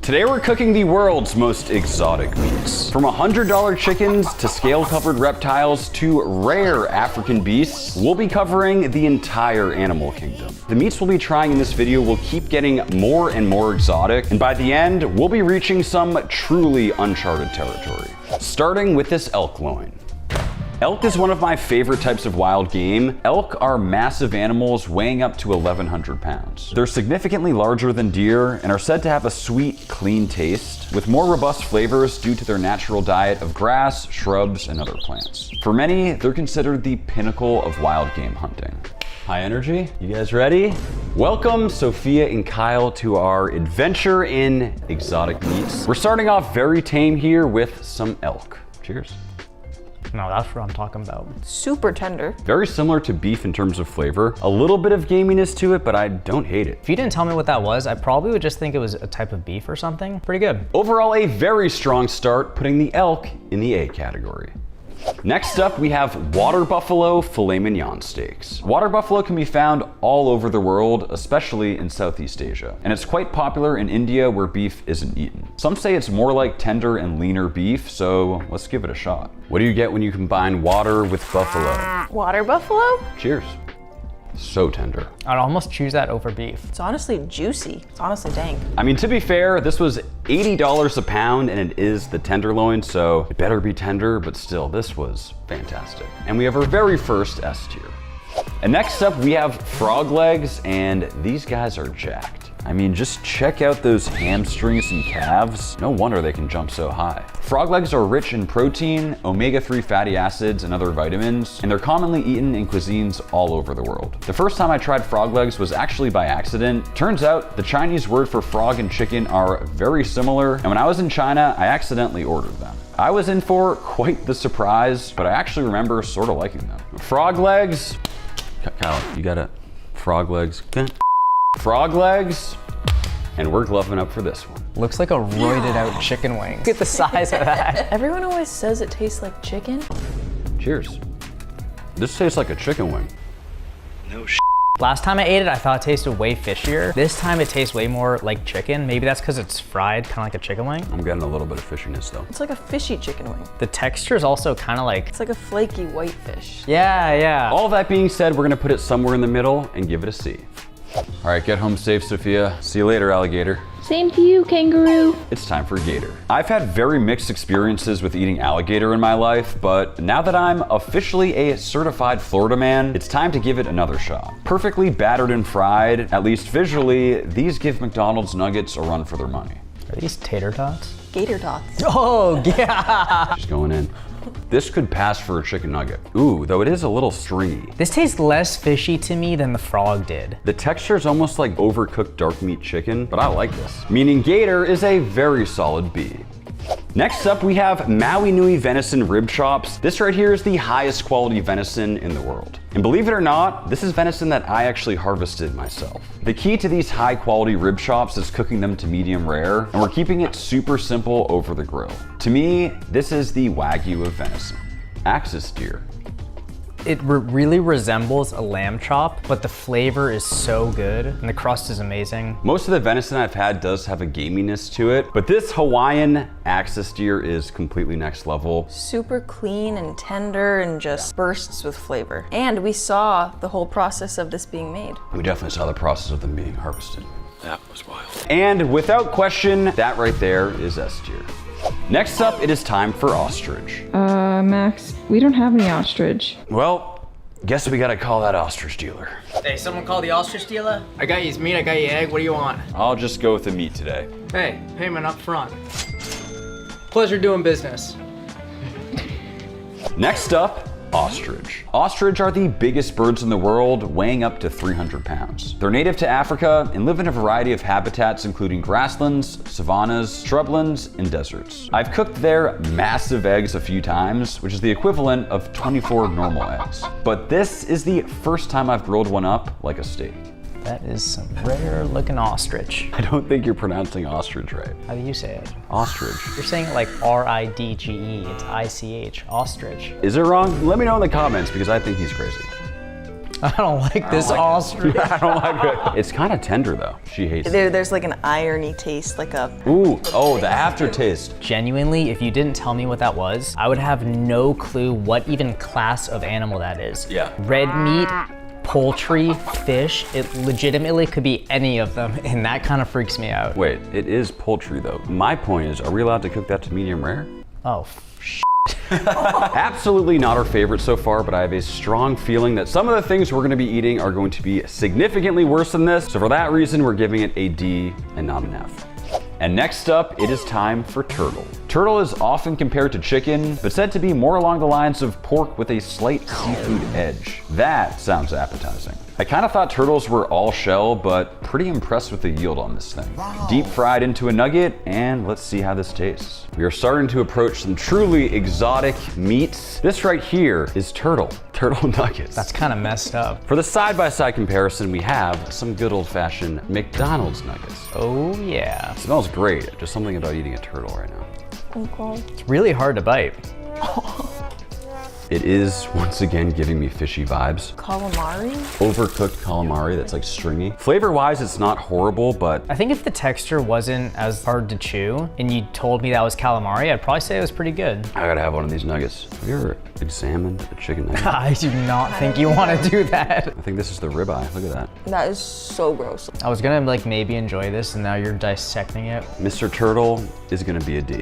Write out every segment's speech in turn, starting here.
Today we're cooking the world's most exotic meats. From $100 chickens to scale-covered reptiles to rare African beasts, we'll be covering the entire animal kingdom. The meats we'll be trying in this video will keep getting more and more exotic, and by the end, we'll be reaching some truly uncharted territory. Starting with this elk loin. Elk is one of my favorite types of wild game. Elk are massive animals weighing up to 1,100 pounds. They're significantly larger than deer and are said to have a sweet, clean taste, with more robust flavors due to their natural diet of grass, shrubs, and other plants. For many, they're considered the pinnacle of wild game hunting. High energy, you guys ready? Welcome, Sophia and Kyle, to our adventure in exotic meats. We're starting off very tame here with some elk. Cheers. No, that's what I'm talking about. Super tender. Very similar to beef in terms of flavor. A little bit of gaminess to it, but I don't hate it. If you didn't tell me what that was, I probably would just think it was a type of beef or something. Pretty good. Overall, a very strong start, putting the elk in the A category. Next up, we have water buffalo filet mignon steaks. Water buffalo can be found all over the world, especially in Southeast Asia. And it's quite popular in India where beef isn't eaten. Some say it's more like tender and leaner beef, so let's give it a shot. What do you get when you combine water with buffalo? Water buffalo? Cheers. So tender. I'd almost choose that over beef. It's honestly juicy. It's honestly dank. I mean, to be fair, this was $80 a pound and it is the tenderloin, so it better be tender, but still, this was fantastic. And we have our very first S tier. And next up, we have frog legs, and these guys are jacked. I mean, just check out those hamstrings and calves. No wonder they can jump so high. Frog legs are rich in protein, omega-3 fatty acids, and other vitamins, and they're commonly eaten in cuisines all over the world. The first time I tried frog legs was actually by accident. Turns out the Chinese word for frog and chicken are very similar, and when I was in China, I accidentally ordered them. I was in for quite the surprise, but I actually remember sort of liking them. Frog legs, Kyle, you got it. Frog legs. Frog legs, and we're gloving up for this one. Looks like a roided out chicken wing. Look at the size of that. Everyone always says it tastes like chicken. Cheers. This tastes like a chicken wing. No Last time I ate it, I thought it tasted way fishier. This time it tastes way more like chicken. Maybe that's because it's fried, kind of like a chicken wing. I'm getting a little bit of fishiness though. It's like a fishy chicken wing. The texture is also kind of like... It's like a flaky white fish. Yeah. All that being said, we're gonna put it somewhere in the middle and give it a C. All right, get home safe, Sophia. See you later, alligator. Same to you, kangaroo. It's time for gator. I've had very mixed experiences with eating alligator in my life, but now that I'm officially a certified Florida man, it's time to give it another shot. Perfectly battered and fried, at least visually, these give McDonald's nuggets a run for their money. Are these tater tots? Gator tots. Oh, yeah. Just going in. This could pass for a chicken nugget. Ooh, though it is a little stringy. This tastes less fishy to me than the frog did. The texture is almost like overcooked dark meat chicken, but I like this. Meaning gator is a very solid B. Next up, we have Maui Nui venison rib chops. This right here is the highest quality venison in the world. And believe it or not, this is venison that I actually harvested myself. The key to these high quality rib chops is cooking them to medium rare, and we're keeping it super simple over the grill. To me, this is the Wagyu of venison. Axis deer. It really resembles a lamb chop, but the flavor is so good and the crust is amazing. Most of the venison I've had does have a gaminess to it, but this Hawaiian axis deer is completely next level. Super clean and tender and just bursts with flavor. And we saw the whole process of this being made. We definitely saw the process of them being harvested. That was wild. And without question, that right there is S tier. Next up, it is time for ostrich. Max, we don't have any ostrich. Well, guess we gotta call that ostrich dealer. Hey, someone call the ostrich dealer? I got you meat, I got you egg, what do you want? I'll just go with the meat today. Hey, payment up front. Pleasure doing business. Next up, ostrich. Ostrich are the biggest birds in the world, weighing up to 300 pounds. They're native to Africa and live in a variety of habitats, including grasslands, savannas, shrublands, and deserts. I've cooked their massive eggs a few times, which is the equivalent of 24 normal eggs. But this is the first time I've grilled one up like a steak. That is some rare looking ostrich. I don't think you're pronouncing ostrich right. How do you say it? Ostrich. You're saying it like R-I-D-G-E, it's I-C-H, ostrich. Is it wrong? Let me know in the comments because I think he's crazy. I don't like this ostrich. I don't like it. It's kind of tender though. She hates it. There's like an irony taste, like a. Ooh, oh, the aftertaste. Genuinely, if you didn't tell me what that was, I would have no clue what even class of animal that is. Yeah. Red meat, poultry, fish, it legitimately could be any of them, and that kind of freaks me out. Wait, it is poultry though. My point is, are we allowed to cook that to medium rare? Oh, Absolutely not our favorite so far, but I have a strong feeling that some of the things we're gonna be eating are going to be significantly worse than this. So for that reason, we're giving it a D and not an F. And next up, it is time for turtle. Turtle is often compared to chicken, but said to be more along the lines of pork with a slight seafood edge. That sounds appetizing. I kind of thought turtles were all shell, but pretty impressed with the yield on this thing. Deep fried into a nugget, and let's see how this tastes. We are starting to approach some truly exotic meats. This right here is turtle nuggets. that's kind of messed up. For the side-by-side comparison, we have some good old-fashioned McDonald's nuggets. Oh yeah. It smells great, just something about eating a turtle right now. It's really hard to bite. It is, once again, giving me fishy vibes. Calamari? Overcooked calamari that's like stringy. Flavor-wise, it's not horrible, but I think if the texture wasn't as hard to chew and you told me that was calamari, I'd probably say it was pretty good. I gotta have one of these nuggets. Have you ever examined a chicken nugget? I do not think you want to do that. I think this is the ribeye, look at that. That is so gross. I was gonna like maybe enjoy this and now you're dissecting it. Mr. Turtle is gonna be a D.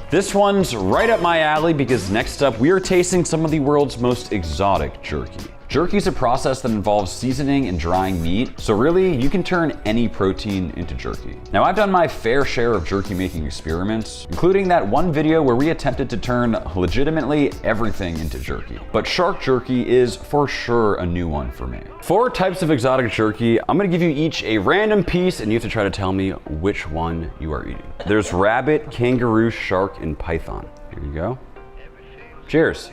This one's right up my alley because next up we are tasting some of the world's most exotic jerky. Jerky is a process that involves seasoning and drying meat, so really you can turn any protein into jerky. Now I've done my fair share of jerky making experiments, including that one video where we attempted to turn legitimately everything into jerky. But shark jerky is for sure a new one for me. 4 types of exotic jerky. I'm gonna give you each a random piece and you have to try to tell me which one you are eating. There's rabbit, kangaroo, shark, and python. Here you go. Cheers.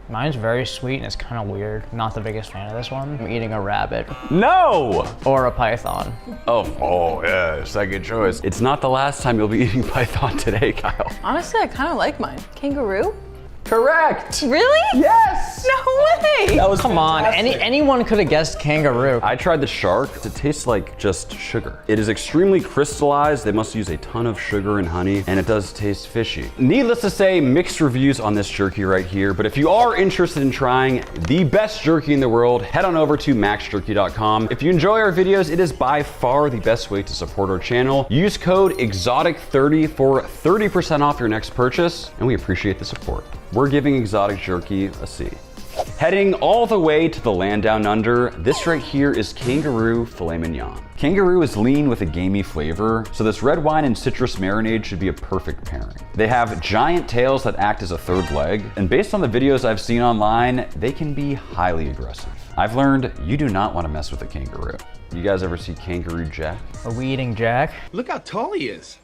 Mine's very sweet and it's kind of weird. Not the biggest fan of this one. I'm eating a rabbit No! or a python. Oh yeah, second choice. It's not the last time you'll be eating python today, Kyle. Honestly, I kind of like mine. Kangaroo? Correct! Really? Yes! No way! That was Come on, fantastic. anyone could have guessed kangaroo. I tried the shark. It tastes like just sugar. It is extremely crystallized. They must use a ton of sugar and honey, and it does taste fishy. Needless to say, mixed reviews on this jerky right here, but if you are interested in trying the best jerky in the world, head on over to maxjerky.com. If you enjoy our videos, it is by far the best way to support our channel. Use code EXOTIC30 for 30% off your next purchase, and we appreciate the support. We're giving exotic jerky a C. Heading all the way to the land down under, this right here is kangaroo filet mignon. Kangaroo is lean with a gamey flavor, so this red wine and citrus marinade should be a perfect pairing. They have giant tails that act as a third leg, and based on the videos I've seen online, they can be highly aggressive. I've learned you do not want to mess with a kangaroo. You guys ever see Kangaroo Jack? Are we eating Jack? Look how tall he is.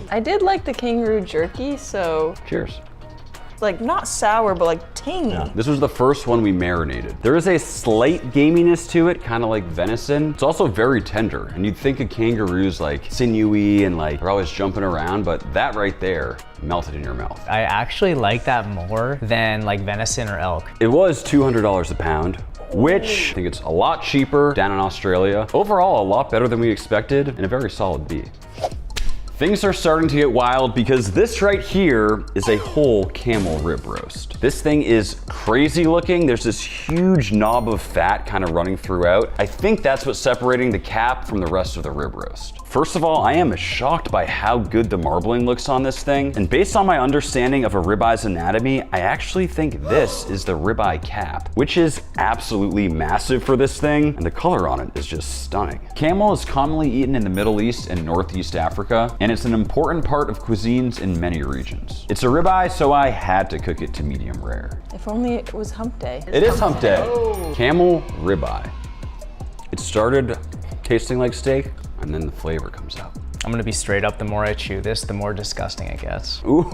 I did like the kangaroo jerky, so Cheers. like not sour, but like tangy. This was the first one we marinated. There is a slight gaminess to it, kind of like venison. It's also very tender, and you'd think a kangaroo's like sinewy and like they're always jumping around, but that right there melted in your mouth. I actually like that more than like venison or elk. It was $200 a pound, which I think it's a lot cheaper down in Australia. Overall, a lot better than we expected, and a very solid B. Things are starting to get wild because this right here is a whole camel rib roast. This thing is crazy looking. There's this huge knob of fat kind of running throughout. I think that's what's separating the cap from the rest of the rib roast. First of all, I am shocked by how good the marbling looks on this thing. And based on my understanding of a ribeye's anatomy, I actually think this is the ribeye cap, which is absolutely massive for this thing. And the color on it is just stunning. Camel is commonly eaten in the Middle East and Northeast Africa, and it's an important part of cuisines in many regions. It's a ribeye, so I had to cook it to medium rare. If only it was hump day. It is hump day. Camel ribeye. It started tasting like steak, and then the flavor comes out. I'm gonna be straight up, the more I chew this, the more disgusting it gets. Ooh.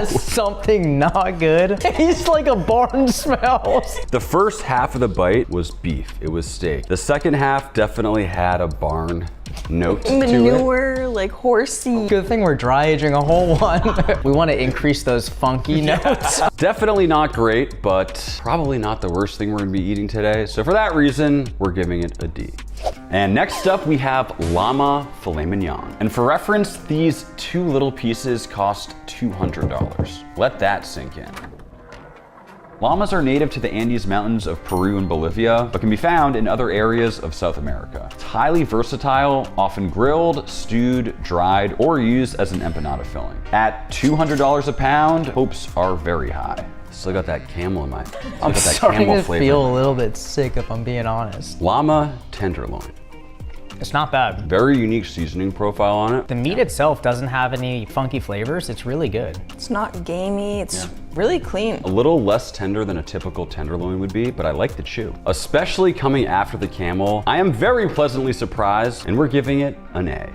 Something not good. It's like a barn smells. The first half of the bite was beef. It was steak. The second half definitely had a barn note to it. Manure, like horsey. Good thing we're dry aging a whole one. We want to increase those funky notes. Definitely not great, but probably not the worst thing we're gonna be eating today. So for that reason, we're giving it a D. And next up we have llama filet mignon. And for reference, these 2 little pieces cost $200. Let that sink in. Llamas are native to the Andes Mountains of Peru and Bolivia, but can be found in other areas of South America. It's highly versatile, often grilled, stewed, dried, or used as an empanada filling. At $200 a pound, hopes are very high. Still got that camel in my, I'm that starting camel to flavor. feel a little bit sick if I'm being honest. Llama tenderloin. It's not bad. Very unique seasoning profile on it. The meat itself doesn't have any funky flavors. It's really good. It's not gamey, it's really clean. A little less tender than a typical tenderloin would be, but I like the chew. Especially coming after the camel, I am very pleasantly surprised, and we're giving it an A.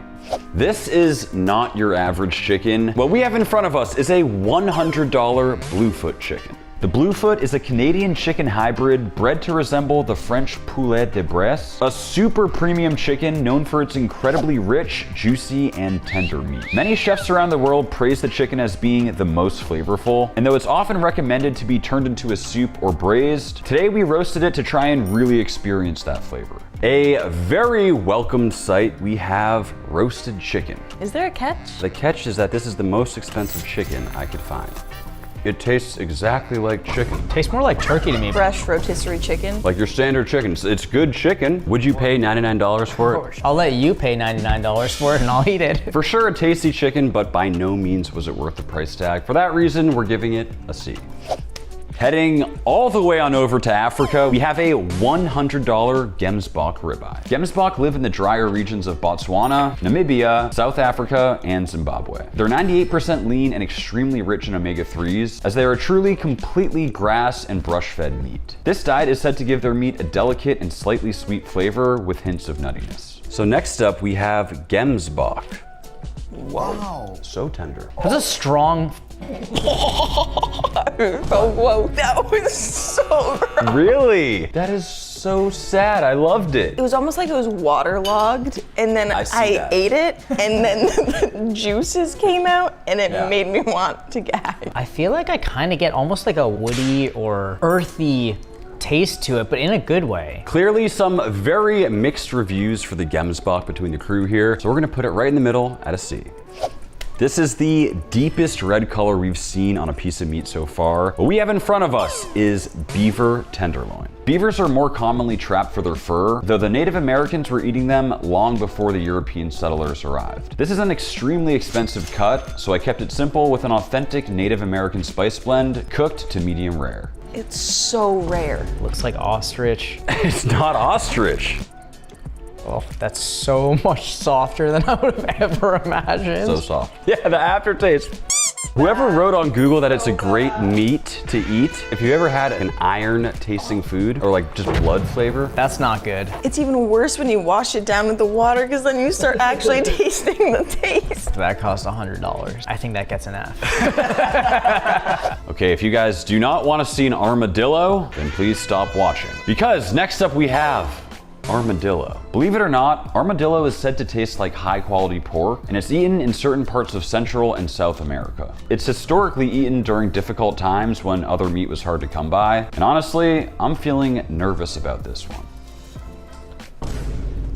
This is not your average chicken. What we have in front of us is a $100 Bluefoot chicken. The Bluefoot is a Canadian chicken hybrid bred to resemble the French poulet de Bresse, a super premium chicken known for its incredibly rich, juicy, and tender meat. Many chefs around the world praise the chicken as being the most flavorful, and though it's often recommended to be turned into a soup or braised, today we roasted it to try and really experience that flavor. A very welcomed sight, we have roasted chicken. Is there a catch? The catch is that this is the most expensive chicken I could find. It tastes exactly like chicken. Tastes more like turkey to me. Fresh rotisserie chicken. Like your standard chicken. It's good chicken. Would you pay $99 for it? I'll let you pay $99 for it and I'll eat it. For sure a tasty chicken, but by no means was it worth the price tag. For that reason, we're giving it a C. Heading all the way on over to Africa, we have a $100 Gemsbok ribeye. Gemsbok live in the drier regions of Botswana, Namibia, South Africa, and Zimbabwe. They're 98% lean and extremely rich in omega-3s, as they are truly completely grass and brush-fed meat. This diet is said to give their meat a delicate and slightly sweet flavor with hints of nuttiness. So next up, we have Gemsbok. Wow. So tender. That's a strong... Oh, whoa, that was so gross. Really? That is so sad. I loved it. It was almost like it was waterlogged, and then I ate it, and then the juices came out, and it made me want to gag. I feel like I kind of get almost like a woody or earthy taste to it, but in a good way. Clearly some very mixed reviews for the Gemsbok between the crew here, so we're gonna put it right in the middle at a C. This is the deepest red color we've seen on a piece of meat so far. What we have in front of us is beaver tenderloin. Beavers are more commonly trapped for their fur, though the Native Americans were eating them long before the European settlers arrived. This is an extremely expensive cut, so I kept it simple with an authentic Native American spice blend, cooked to medium rare. It's so rare. Looks like ostrich. It's not ostrich. Oh, that's so much softer than I would have ever imagined. So soft. Yeah, the aftertaste. Whoever wrote on Google that it's a great meat to eat, if you ever had an iron tasting food or like just blood flavor. That's not good. It's even worse when you wash it down with the water, because then you start actually tasting the taste. That cost $100. I think that gets an F. Okay, if you guys do not want to see an armadillo, then please stop watching. Because next up we have armadillo. Believe it or not, armadillo is said to taste like high quality pork, and it's eaten in certain parts of Central and South America. It's historically eaten during difficult times when other meat was hard to come by, and honestly, I'm feeling nervous about this one.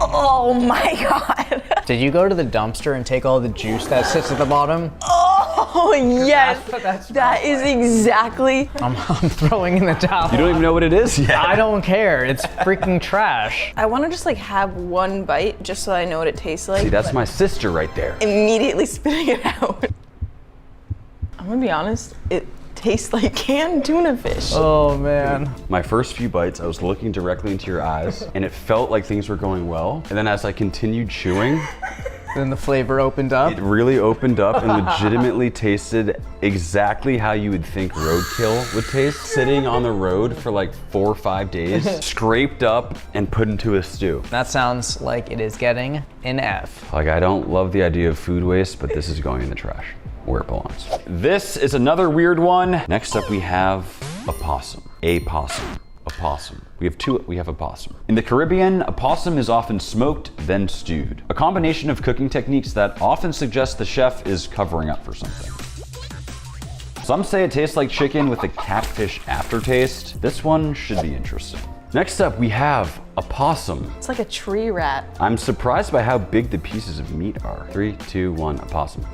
Oh my God. Did you go to the dumpster and take all the juice that sits at the bottom? Oh yes, that is exactly. I'm throwing in the towel. You don't even know what it is yet. I don't care. It's freaking trash. I want to just like have one bite just so I know what it tastes like. See, that's my sister right there. Immediately spitting it out. I'm gonna be honest, it tastes like canned tuna fish. Oh man. My first few bites, I was looking directly into your eyes, and it felt like things were going well. And then as I continued chewing, Then the flavor opened up. it really opened up and legitimately tasted exactly how you would think roadkill would taste. Sitting on the road for like 4 or 5 days, scraped up and put into a stew. That sounds like it is getting an F. Like, I don't love the idea of food waste, but this is going in the trash where it belongs. This is another weird one. Next up we have a possum. A possum. A opossum. We have opossum. In the Caribbean, opossum is often smoked, then stewed. A combination of cooking techniques that often suggest the chef is covering up for something. Some say it tastes like chicken with a catfish aftertaste. This one should be interesting. Next up, we have opossum. It's like a tree rat. I'm surprised by how big the pieces of meat are. 3, 2, 1, opossum.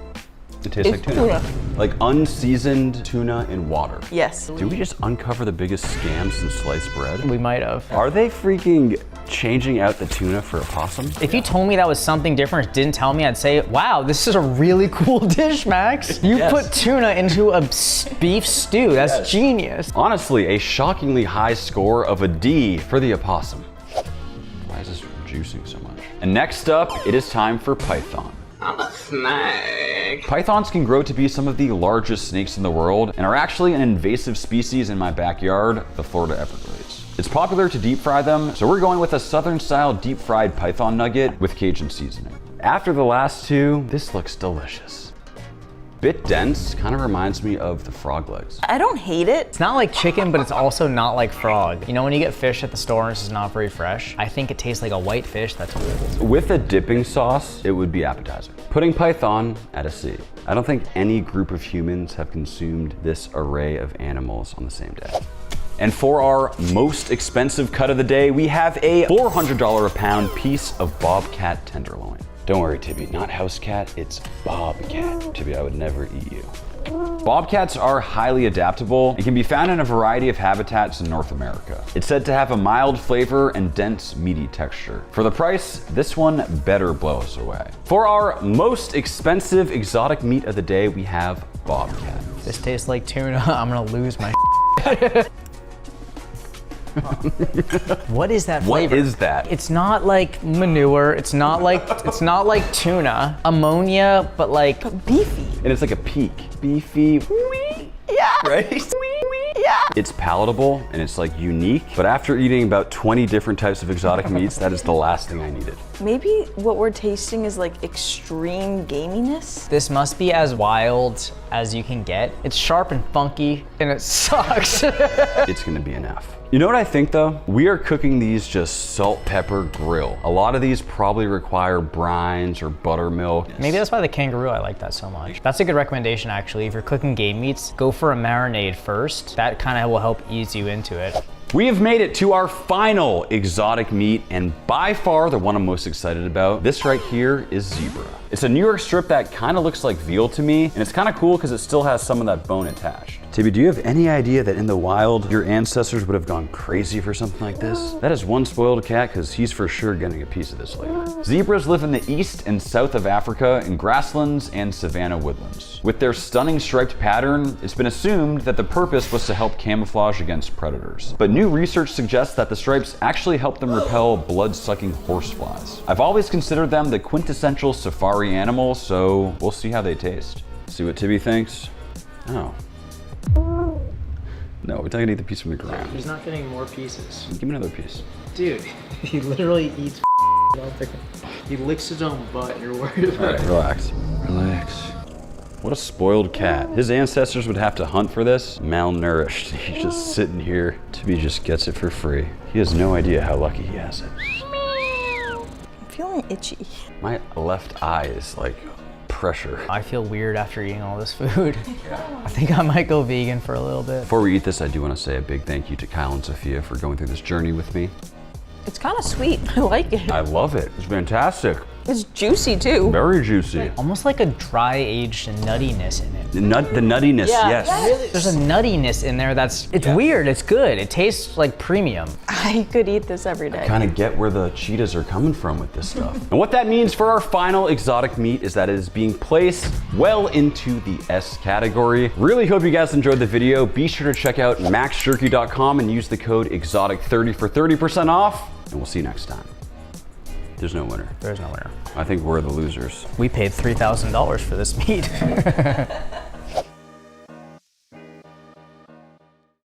It tastes like tuna. Like unseasoned tuna in water. Yes. Did we just uncover the biggest scams in sliced bread? We might have. Are they freaking changing out the tuna for opossum? If you told me that was something different, didn't tell me, I'd say, wow, this is a really cool dish, Max. You put tuna into a beef stew. That's genius. Honestly, a shockingly high score of a D for the opossum. Why is this juicing so much? And next up, it is time for python. I'm a snake. Pythons can grow to be some of the largest snakes in the world and are actually an invasive species in my backyard, the Florida Everglades. It's popular to deep fry them, so we're going with a southern-style deep fried python nugget with Cajun seasoning. After the last two, this looks delicious. Bit dense, kind of reminds me of the frog legs. I don't hate it. It's not like chicken, but it's also not like frog. You know when you get fish at the store and it's just not very fresh? I think it tastes like a white fish that's old. With a dipping sauce, it would be appetizing. Putting python at a C. I don't think any group of humans have consumed this array of animals on the same day. And for our most expensive cut of the day, we have a $400 a pound piece of bobcat tenderloin. Don't worry, Tibby, not house cat, it's bobcat. Tibby, I would never eat you. Bobcats are highly adaptable and can be found in a variety of habitats in North America. It's said to have a mild flavor and dense, meaty texture. For the price, this one better blow us away. For our most expensive exotic meat of the day, we have bobcat. This tastes like tuna. I'm gonna lose my What is that flavor? What is that? It's not like manure. It's not like tuna. Ammonia, but like Beefy. And it's like a peak. Beefy. Yeah. Right? Yeah. It's palatable and it's like unique, but after eating about 20 different types of exotic meats, that is the last thing I needed. Maybe what we're tasting is like extreme gaminess. this must be as wild as you can get. It's sharp and funky, and it sucks. It's gonna be enough. You know what I think though? We are cooking these just salt, pepper, grill. A lot of these probably require brines or buttermilk. Maybe that's why the kangaroo, I like that so much. That's a good recommendation actually. If you're cooking game meats, go for a marinade first. That kind of will help ease you into it. We have made it to our final exotic meat, and by far the one I'm most excited about. This right here is zebra. It's a New York strip that kind of looks like veal to me, and it's kind of cool because it still has some of that bone attached. Tibby, do you have any idea that in the wild, your ancestors would have gone crazy for something like this? That is one spoiled cat, because he's for sure getting a piece of this later. Zebras live in the east and south of Africa in grasslands and savanna woodlands. With their stunning striped pattern, it's been assumed that the purpose was to help camouflage against predators. But new research suggests that the stripes actually help them repel blood-sucking horseflies. I've always considered them the quintessential safari animal, so we'll see how they taste. See what Tibby thinks? Oh. No, we're not gonna eat the piece from the ground. He's not getting more pieces. Give me another piece. Dude, he literally eats He licks his own butt, you're worried about All right, relax. Relax. What a spoiled cat. His ancestors would have to hunt for this. Malnourished. He's just sitting here. Tibby just gets it for free. He has no idea how lucky he has it. I'm feeling itchy. My left eye is like pressure. I feel weird after eating all this food. I think I might go vegan for a little bit. Before we eat this, I do want to say a big thank you to Kyle and Sophia for going through this journey with me. It's kind of sweet. I like it. I love it. It's fantastic. It's juicy too. Very juicy. Almost like a dry aged nuttiness in it. The nuttiness, Yeah. yes. There's a nuttiness in there it's weird, it's good. It tastes like premium. I could eat this every day. Kind of get where the cheetahs are coming from with this stuff. And what that means for our final exotic meat is that it is being placed well into the S category. Really hope you guys enjoyed the video. Be sure to check out maxjerky.com and use the code exotic30 for 30% off, and we'll see you next time. There's no winner. There's no winner. I think we're the losers. We paid $3,000 for this meat.